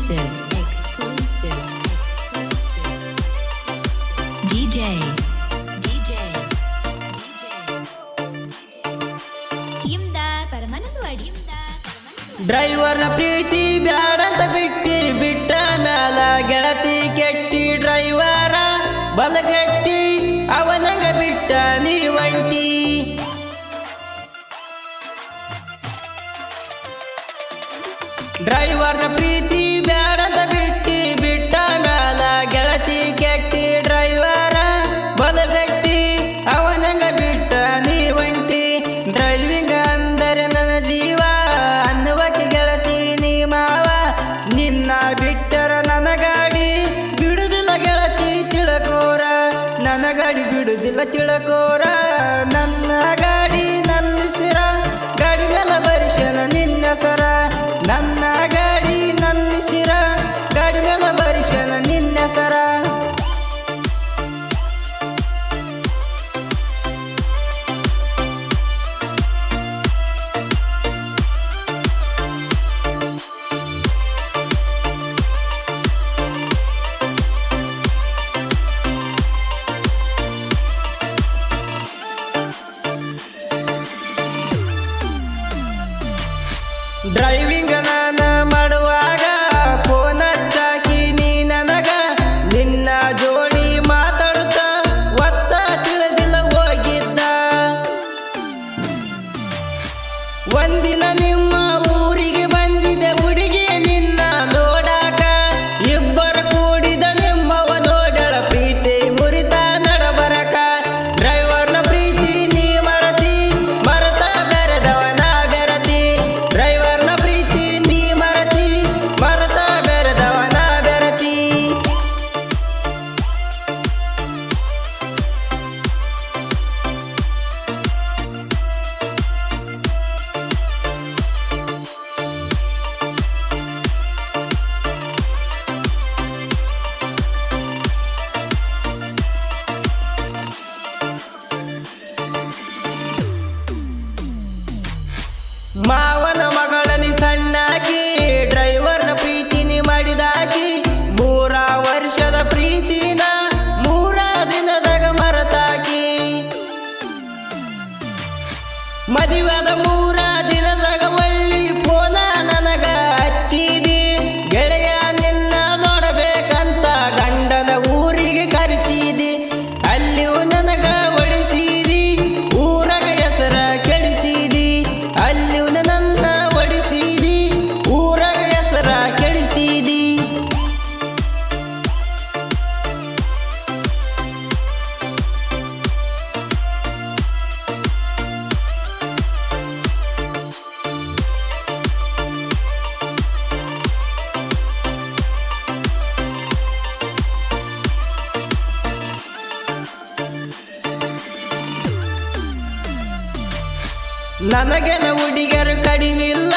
exclusive. DJ. ಡ್ರೈವರ್ನ ಪ್ರೀತಿ ಬ್ಯಾಡಂತ ಬಿಟ್ಟ ಮ್ಯಾಲ ಗೆಳತಿ ಕೆಟ್ಟಿ ಡ್ರೈವರ ಬಲಗಟ್ಟಿ ಅವನಂಗ ಬಿಟ್ಟ ನೀ ಒಂಟಿ. ಡ್ರೈವರ್ನ ಪ್ರೀತಿ ಬ್ಯಾಡಂತ ಬಿಟ್ಟ ಮ್ಯಾಲ ಗೆಳತಿ ಕೆಟ್ಟಿ ಡ್ರೈವರ ಬಲಗಟ್ಟಿ ಅವನಂಗ ಬಿಟ್ಟ ನೀ ಒಂಟಿ. ಡ್ರೈವಿಂಗ್ ಅಂದರೆ ನನ್ನ ಜೀವ ಅನ್ನುವಕ್ಕೆ ಗೆಳತಿ ನೀ ಮಾವ. ನಿನ್ನ ಬಿಟ್ಟರ ನನ್ನ ಗಾಡಿ ಬಿಡುದಿಲ್ಲ ಗೆಳತಿ ತಿಳಕೋರ, ನನ್ನ ಗಾಡಿ ಬಿಡುದಿಲ್ಲ ತಿಳಕೋರ. ನನ್ನ ಗಾಡಿ ನನ್ನ ಸಿರ, ಗಾಡಿ ಮೇಲೆ ಬರಿಸನ ನಿನ್ನ ಸರ. ನನ್ನ ಗಾಡಿ ನನ್ನ ಸಿರ, ಗಾಡಿ ಮೇಲೆ ಬರಿಸನ ನಿನ್ನ ಸರ. ಡ್ರೈವಿಂಗ್ ನಾನ ಮಾಡುವಾಗ ಫೋನ್ ಹಚ್ಚಾಕಿ ನೀ ನನಗ, ನಿನ್ನ ಜೋಡಿ ಮಾತಾಡುತ್ತ ಒತ್ತ ತಿಳಿದಿಲ್ಲ ಹೋಗಿದ್ದ. ಒಂದಿನ ನಿಮ್ಮ ಊರಿಗೆ ಬಂದಿದೆ ಹುಡುಗಿ ನಿನ್ನ ನೋಡಾಕ, ಇಬ್ಬರು ಕೂಡಿದ ನಿಮ್ಮವ ನೋಡಳ ಪ್ರೀತಿ ಮುರಿತ ನಡಬರಕ. ಡ್ರೈವರ್ನ ಪ್ರೀತಿ ನೀ ಮರತಿ, ಮರತ ಬೆರೆದವನ ಬೆರತಿ. ಡ್ರೈವರ್ನ ಪ್ರೀತಿ ನೀ ಮರತಿ, ಮರತ ಬೆರೆದವನ ಬೆರತಿ. ಮಾವನ ಮಗಳನಿ ಸಣ್ಣಾಕಿ, ಡ್ರೈವರ್ನ ಪ್ರೀತಿನಿ ಮಾಡಿದಾಕಿ. 3 ವರ್ಷದ ಪ್ರೀತಿನ 3 ದಿನದಾಗ ಮರತಾಕಿ. ಮದುವೆದ 3 ದಿನದಾಗ ಒಳ್ಳಿ ಫೋನ ನನಗ ಹಚ್ಚಿದಿ. ಗೆಳೆಯ ನಿನ್ನ ನೋಡಬೇಕಂತ ಗಂಡನ ಊರಿಗೆ ಕರೆಸಿದಿ. ಅಲ್ಲಿಯೂ ನನಗ ಒಡಿಸಿದಿ, ಊರಗ ಹೆಸರ ಕೆಡಿಸಿದಿ. ಅಲ್ಲಿಯೂ ನನ್ನ ಒಡಿಸಿದಿ, ಊರಗ ಹೆಸರ ಕೆಡಿಸಿದಿ. ನನಗೆನ ಹುಡುಗರು ಕಡಿಮಿಲ್ಲ,